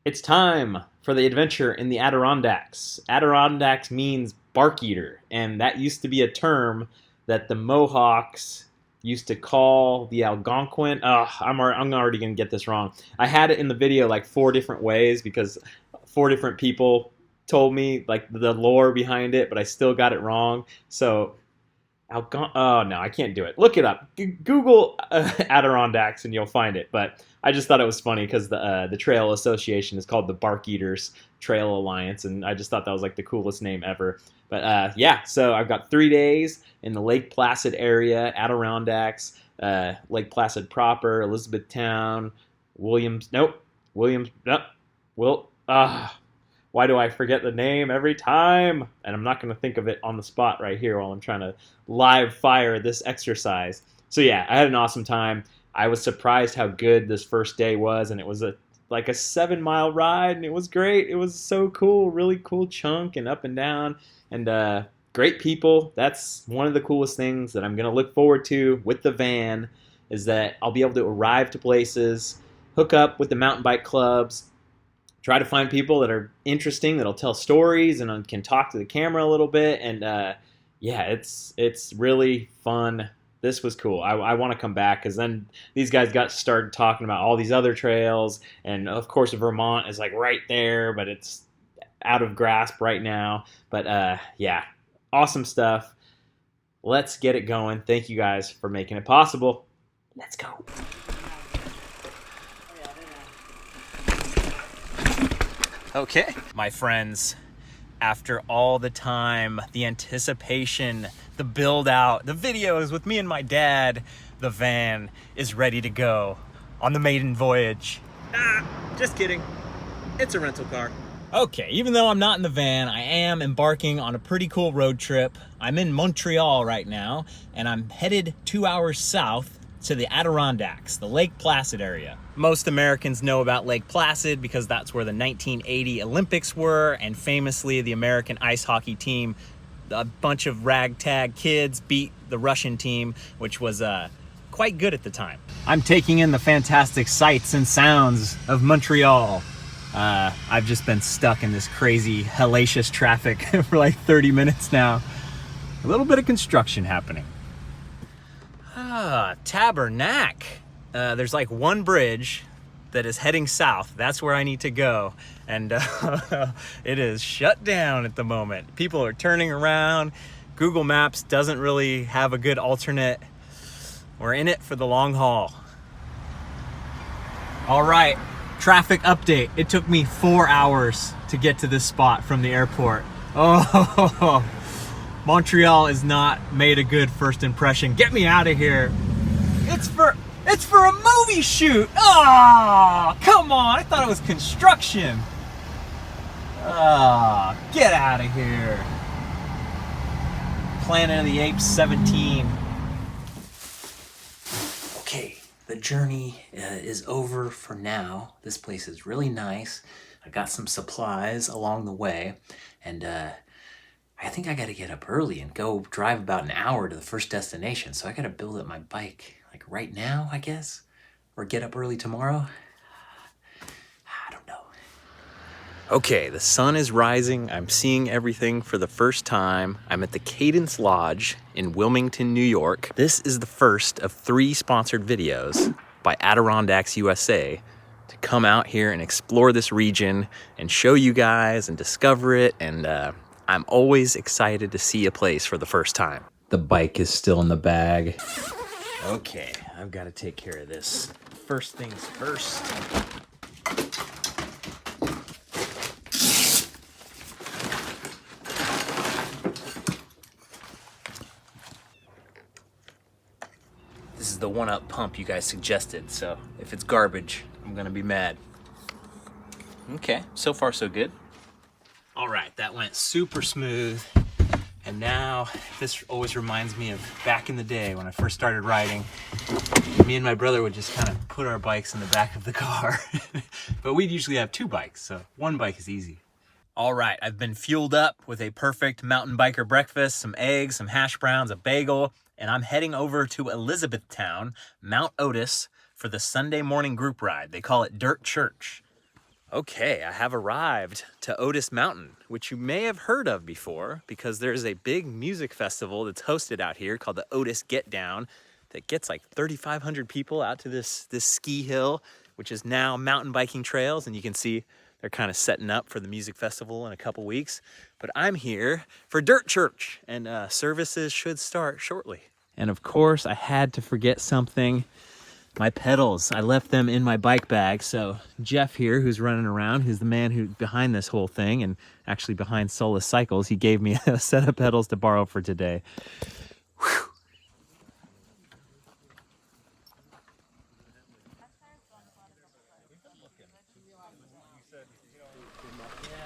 It's time for the adventure in the Adirondacks. Adirondacks means bark eater, and that used to be a term that the Mohawks used to call the Algonquin. I'm already going to get this wrong. I had it in the video like 4 different ways because 4 different people told me like the lore behind it, but I still got it wrong. So oh no, I can't do it. Look it up. Google Adirondacks and you'll find it. But I just thought it was funny because the trail association is called the Bark Eaters Trail Alliance, and I just thought that was like the coolest name ever. But yeah, so I've got 3 days in the Lake Placid area, Adirondacks, Lake Placid proper, Elizabethtown, Williams. Nope, Williams. Nope. Why do I forget the name every time? And I'm not going to think of it on the spot right here while I'm trying to live fire this exercise. So yeah, I had an awesome time. I was surprised how good this first day was, and it was like a 7-mile ride, and it was great. It was so cool, really cool chunk and up and down, and great people. That's one of the coolest things that I'm going to look forward to with the van is that I'll be able to arrive to places, hook up with the mountain bike clubs, try to find people that are interesting, that'll tell stories and can talk to the camera a little bit. And yeah, it's really fun. This was cool. I want to come back because then these guys got started talking about all these other trails. And of course, Vermont is like right there, but it's out of grasp right now. But yeah, awesome stuff. Let's get it going. Thank you guys for making it possible. Let's go. Okay, my friends, after all the time, the anticipation, the build out, the videos with me and my dad, the van is ready to go on the maiden voyage. Just kidding. It's a rental car. Okay, even though I'm not in the van, I am embarking on a pretty cool road trip. I'm in Montreal right now, and I'm headed 2 hours south to the Adirondacks, the Lake Placid area. Most Americans know about Lake Placid because that's where the 1980 Olympics were, and famously the American ice hockey team, a bunch of ragtag kids, beat the Russian team, which was quite good at the time. I'm taking in the fantastic sights and sounds of Montreal. I've just been stuck in this crazy hellacious traffic for like 30 minutes now. A little bit of construction happening. Tabernac. There's like one bridge that is heading south. That's where I need to go. And it is shut down at the moment. People are turning around. Google Maps doesn't really have a good alternate. We're in it for the long haul. All right, traffic update. It took me 4 hours to get to this spot from the airport. Oh, Montreal is not made a good first impression. Get me out of here. It's for a movie shoot. Oh, come on. I thought it was construction. Oh, get out of here. Planet of the Apes 17. Okay, the journey is over for now. This place is really nice. I got some supplies along the way, and I think I gotta get up early and go drive about an hour to the first destination. So I gotta build up my bike like right now, I guess, or get up early tomorrow. I don't know. Okay, the sun is rising. I'm seeing everything for the first time. I'm at the Cadence Lodge in Wilmington, New York. This is the first of 3 sponsored videos by Adirondacks USA to come out here and explore this region and show you guys and discover it. And I'm always excited to see a place for the first time. The bike is still in the bag. Okay, I've got to take care of this. First things first. This is the 1-up pump you guys suggested, so if it's garbage, I'm gonna be mad. Okay, so far so good. All right, that went super smooth. And now this always reminds me of back in the day when I first started riding. Me and my brother would just kind of put our bikes in the back of the car. But we'd usually have 2 bikes, so 1 bike is easy. All right, I've been fueled up with a perfect mountain biker breakfast, some eggs, some hash browns, a bagel, and I'm heading over to Elizabethtown, Mount Otis, for the Sunday morning group ride. They call it Dirt Church. Okay, I have arrived to Otis Mountain, which you may have heard of before because there's a big music festival that's hosted out here called the Otis Get Down that gets like 3,500 people out to this ski hill, which is now mountain biking trails. And you can see they're kind of setting up for the music festival in a couple weeks. But I'm here for Dirt Church, and services should start shortly. And of course, I had to forget something. My pedals, I left them in my bike bag. So Jeff here, who's running around, who's the man who's behind this whole thing and actually behind Solus Cycles, he gave me a set of pedals to borrow for today. Whew.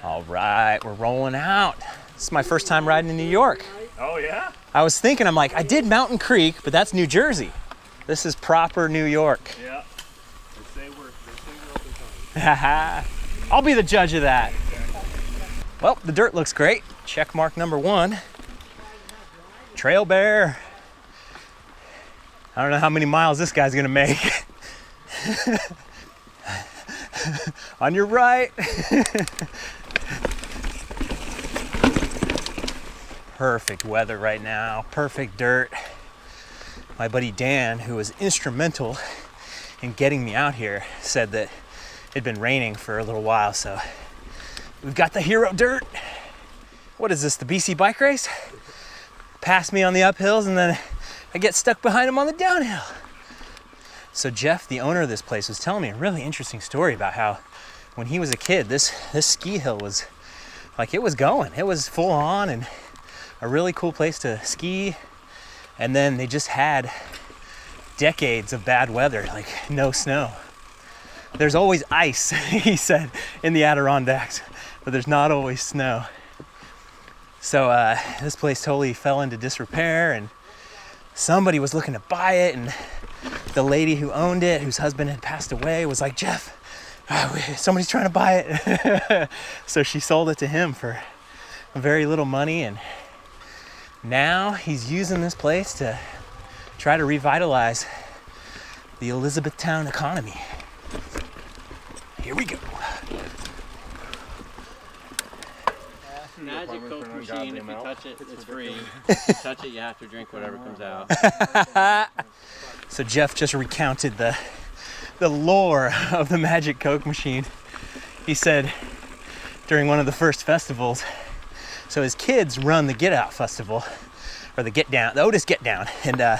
All right, we're rolling out. This is my first time riding in New York. Oh yeah? I was thinking, I'm like, I did Mountain Creek, but that's New Jersey. This is proper New York. Yeah. They say we're open. I'll be the judge of that. Well, the dirt looks great. Check mark number 1. Trail Bear. I don't know how many miles this guy's gonna make. On your right. Perfect weather right now, perfect dirt. My buddy Dan, who was instrumental in getting me out here, said that it'd been raining for a little while, so we've got the hero dirt. What is this, the BC bike race? Pass me on the uphills and then I get stuck behind him on the downhill. So Jeff, the owner of this place, was telling me a really interesting story about how when he was a kid, this ski hill was like, it was going. It was full on and a really cool place to ski. And then they just had decades of bad weather, like no snow. There's always ice, he said, in the Adirondacks, but there's not always snow. So this place totally fell into disrepair and somebody was looking to buy it, and the lady who owned it, whose husband had passed away, was like, Jeff, somebody's trying to buy it. So she sold it to him for very little money, and now he's using this place to try to revitalize the Elizabethtown economy. Here we go. Magic Coke machine, if you touch it, it's free. If you touch it, you have to drink whatever comes out. So Jeff just recounted the lore of the Magic Coke machine. He said during one of the first festivals, so his kids run the Get Out Festival, or the Get Down, the Otis Get Down, and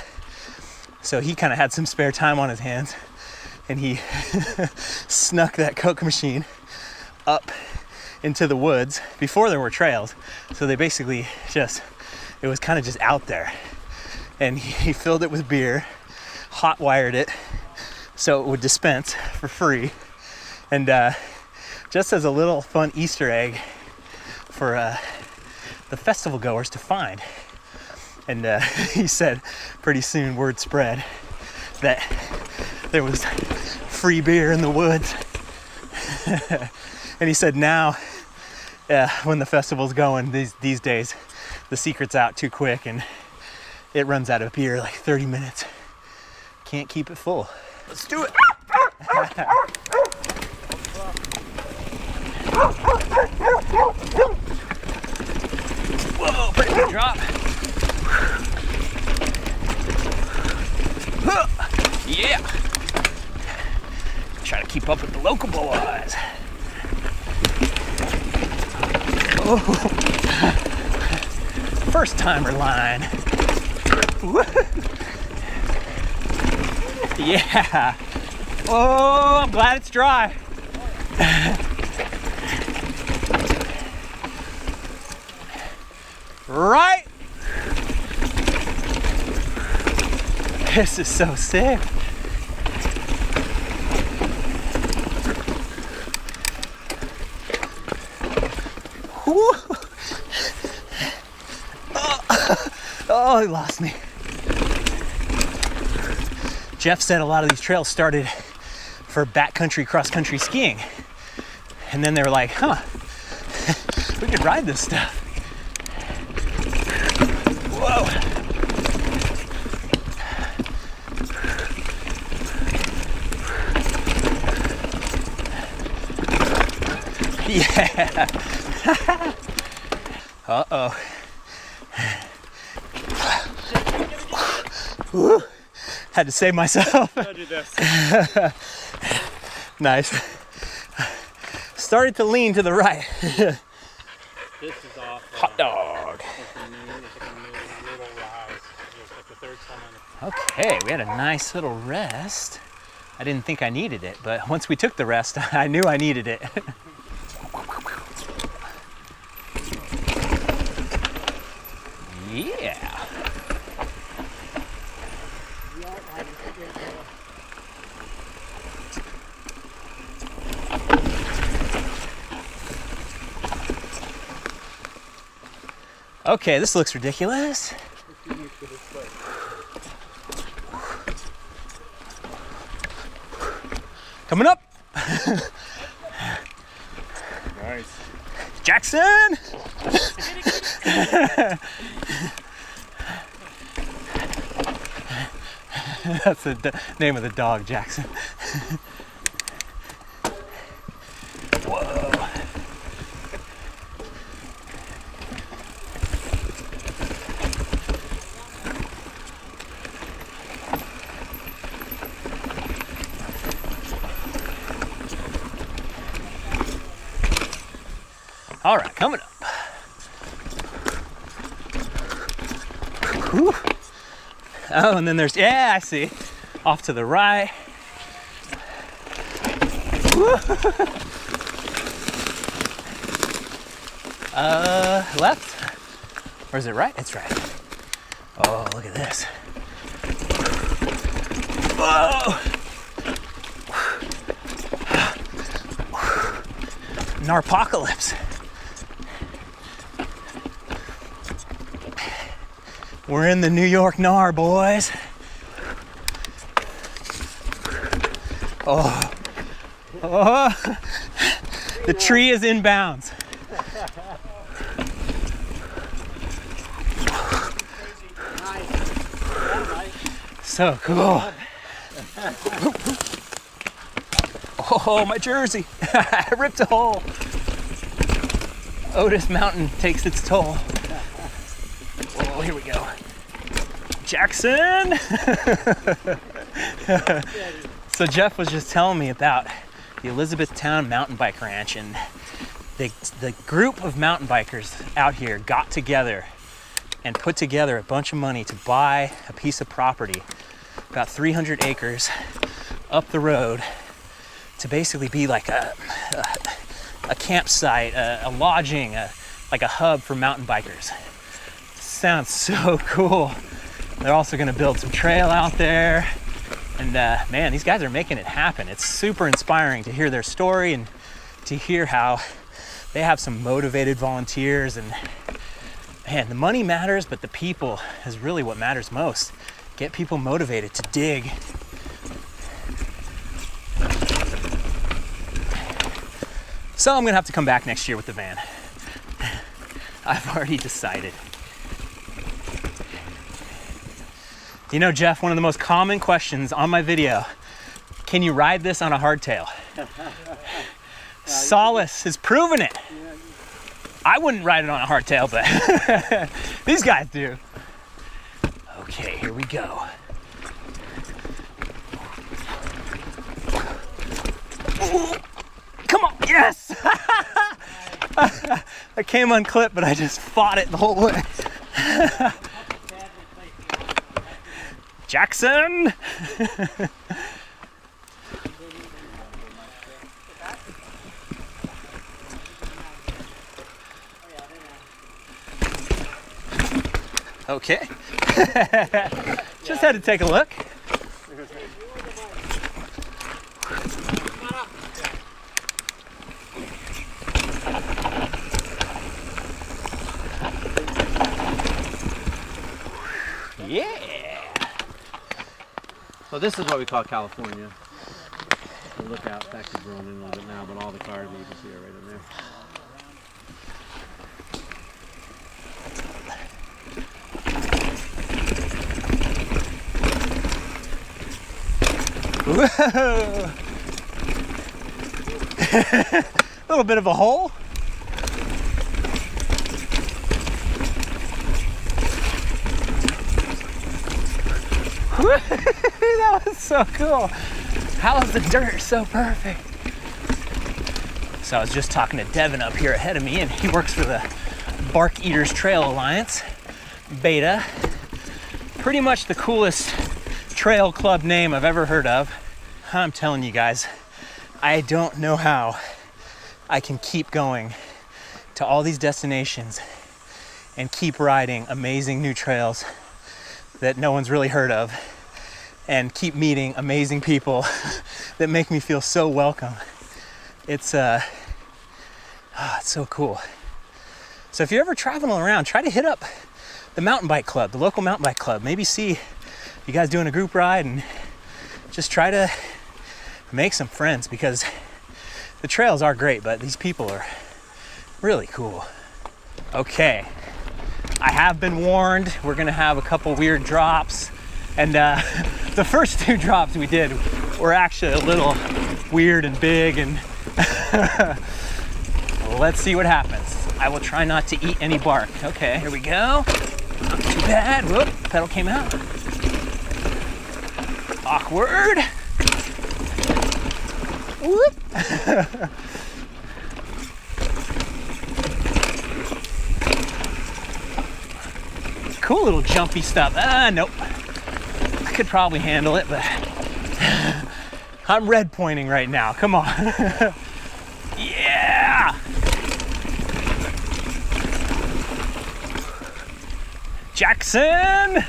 so he kind of had some spare time on his hands, and he snuck that Coke machine up into the woods before there were trails. So they basically it was kind of just out there, and he filled it with beer, hot wired it so it would dispense for free, and just as a little fun Easter egg for the festival goers to find. And he said pretty soon word spread that there was free beer in the woods. And he said now, when the festival's going these days, the secret's out too quick and it runs out of beer like 30 minutes. Can't keep it full. Let's do it. Whoa, pretty good drop. Yeah. Try to keep up with the local boys. Oh. First timer line. Yeah. Oh, I'm glad it's dry. Right. This is so sick. Woo. Oh, he lost me. Jeff said a lot of these trails started for backcountry, cross-country skiing. And then they were like, huh, we could ride this stuff. Whoa. Yeah. Uh-oh. Woo. Had to save myself. Nice. Started to lean to the right. This is off. Hot dog. Okay, we had a nice little rest. I didn't think I needed it, but once we took the rest, I knew I needed it. Yeah. Okay, this looks ridiculous. Coming up. Nice. Jackson! That's the name of the dog, Jackson. Whoa. All right, coming up. Whew. Oh, and then there's, yeah, I see. Off to the right. Left? Or is it right? It's right. Oh, look at this. Whoa! Narpocalypse. We're in the New York GNAR, boys. Oh. Oh. The tree is inbounds. So cool. Oh, my jersey. I ripped a hole. Otis Mountain takes its toll. Oh, here we go. Jackson! So Jeff was just telling me about the Elizabethtown mountain bike ranch, and the group of mountain bikers out here got together and put together a bunch of money to buy a piece of property, about 300 acres up the road, to basically be like a campsite, a lodging, like a hub for mountain bikers. Sounds so cool. They're also gonna build some trail out there. And man, these guys are making it happen. It's super inspiring to hear their story and to hear how they have some motivated volunteers. And man, the money matters, but the people is really what matters most. Get people motivated to dig. So I'm gonna have to come back next year with the van. I've already decided. You know, Jeff, one of the most common questions on my video, can you ride this on a hardtail? Solace has proven it. I wouldn't ride it on a hardtail, but these guys do. Okay, here we go. Come on, yes! I came unclipped, but I just fought it the whole way. Jackson! Okay. Just had to take a look. Yeah. So this is what we call California. The lookout's actually growing in a little bit now, but all the cars you can see are right in there. Whoa. little bit of a hole. That was so cool. How is the dirt so perfect? So I was just talking to Devin up here ahead of me, and he works for the Bark Eaters Trail Alliance, Beta. Pretty much the coolest trail club name I've ever heard of. I'm telling you guys, I don't know how I can keep going to all these destinations and keep riding amazing new trails that no one's really heard of, and keep meeting amazing people that make me feel so welcome. It's it's so cool. So if you're ever traveling around, try to hit up the mountain bike club, the local mountain bike club. Maybe see you guys doing a group ride and just try to make some friends, because the trails are great, but these people are really cool. Okay, I have been warned we're gonna have a couple weird drops, and the first 2 drops we did were actually a little weird and big, and let's see what happens. I will try not to eat any bark. Okay, here we go. Not too bad. Whoop, pedal came out. Awkward. Whoop. Cool little jumpy stuff. Nope. I could probably handle it, but I'm red pointing right now. Come on. Yeah. Jackson.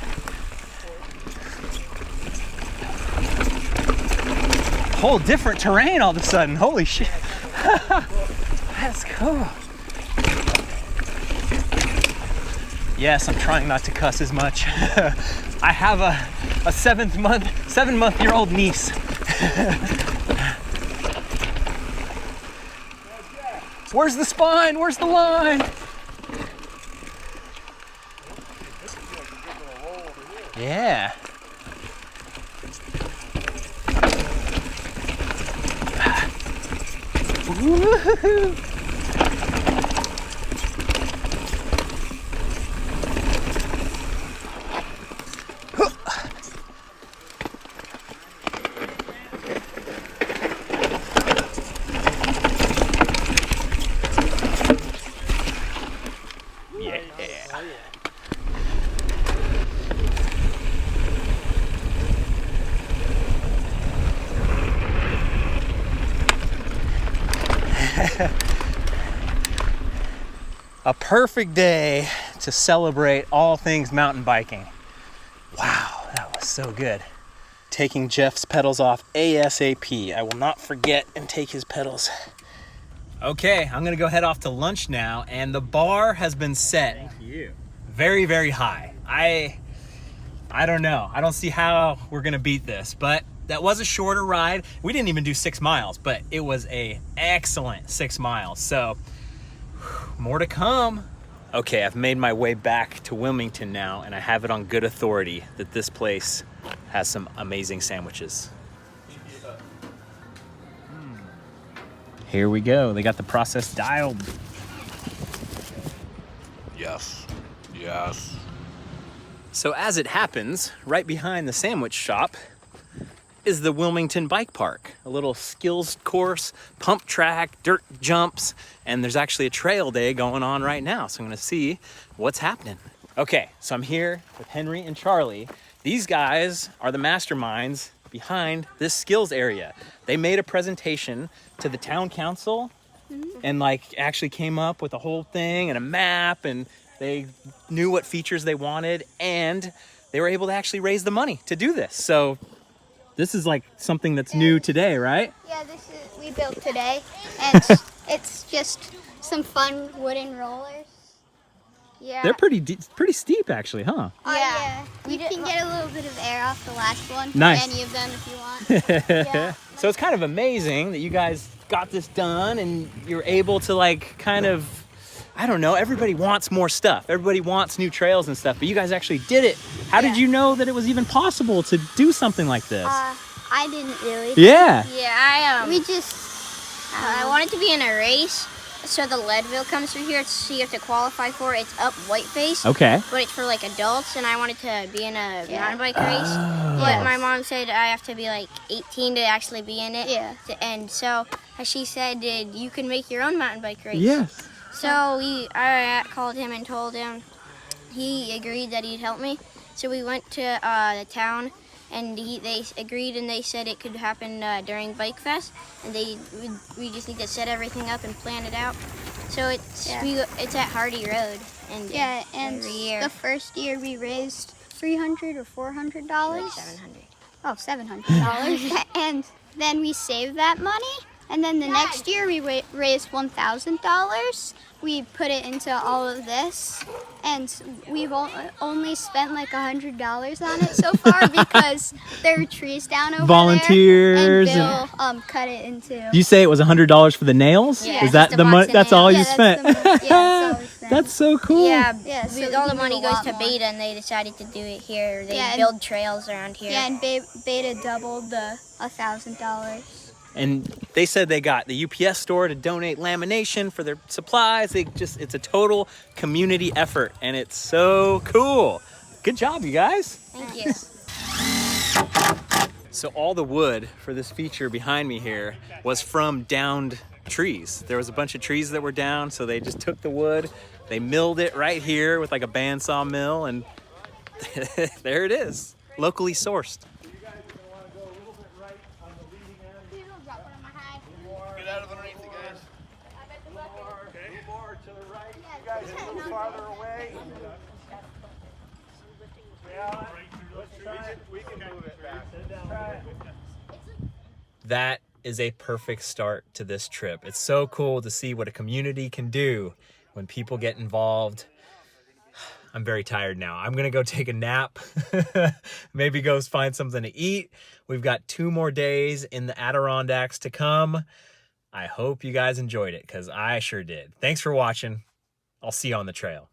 Whole different terrain all of a sudden. Holy shit. That's cool. Yes, I'm trying not to cuss as much. I have a 7-month-year-old niece. Where's the spine? Where's the line? Yeah. Woo-hoo-hoo. A perfect day to celebrate all things mountain biking. Wow, that was so good. Taking Jeff's pedals off ASAP. I will not forget and take his pedals. Okay, I'm gonna go head off to lunch now, and the bar has been set very, very high. I don't know. I don't see how we're gonna beat this, but that was a shorter ride. We didn't even do 6 miles, but it was a excellent 6 miles. So more to come. Okay, I've made my way back to Wilmington now, and I have it on good authority that this place has some amazing sandwiches. Here we go. They got the process dialed. Yes. Yes. So as it happens, right behind the sandwich shop is the Wilmington Bike Park, a little skills course, pump track, dirt jumps, and there's actually a trail day going on right now. So I'm gonna see what's happening. Okay, so I'm here with Henry and Charlie. These guys are the masterminds behind this skills area. They made a presentation to the town council and like actually came up with a whole thing and a map, and they knew what features they wanted, and they were able to actually raise the money to do this. So this is like something that's new today, right? Yeah, we built today, and it's just some fun wooden rollers. Yeah. They're pretty steep actually, huh? Yeah. You can get a little bit of air off the last one. Nice. Any of them if you want. Yeah. So it's kind of amazing that you guys got this done and you're able to like kind of, I don't know, everybody wants more stuff. Everybody wants new trails and stuff, but you guys actually did it. How did you know that it was even possible to do something like this? I didn't really. Yeah. Yeah, we just I wanted to be in a race. So the Leadville comes through here, so you have to qualify for it. It's up Whiteface. Okay. But it's for like adults, and I wanted to be in a mountain bike race. But my mom said I have to be like 18 to actually be in it. Yeah. And so she said you can make your own mountain bike race. Yes. So I called him and told him. He agreed that he'd help me. So we went to the town, and they agreed, and they said it could happen during Bike Fest, and we just need to set everything up and plan it out. So it's at Hardy Road, and and every year. the first year we raised $300 or $400. Like 700. Oh, $700. And then we saved that money. And then the next year we raised $1,000. We put it into all of this. And we've only spent like $100 on it so far because there are trees down over Volunteers there. And Bill cut it into. You say it was $100 for the nails? Yeah, Is that just a the box money? of That's all nails. you spent. That's all we spent. That's so cool. Yeah, so all we the money need a goes lot to more. Beta, and they decided to do it here. They Yeah, and- build trails around here. Yeah, and Beta doubled the $1,000. And they said they got the UPS store to donate lamination for their supplies. It's a total community effort, and it's so cool. Good job, you guys. Thank you. So all the wood for this feature behind me here was from downed trees. There was a bunch of trees that were down, so they just took the wood, they milled it right here with like a bandsaw mill, and there it is, locally sourced. Get out of underneath it, guys. Okay. More to the right. You guys a little farther away. Yeah. We can move it back. That is a perfect start to this trip. It's so cool to see what a community can do when people get involved. I'm very tired now. I'm gonna go take a nap, maybe go find something to eat. We've got 2 more days in the Adirondacks to come. I hope you guys enjoyed it, because I sure did. Thanks for watching. I'll see you on the trail.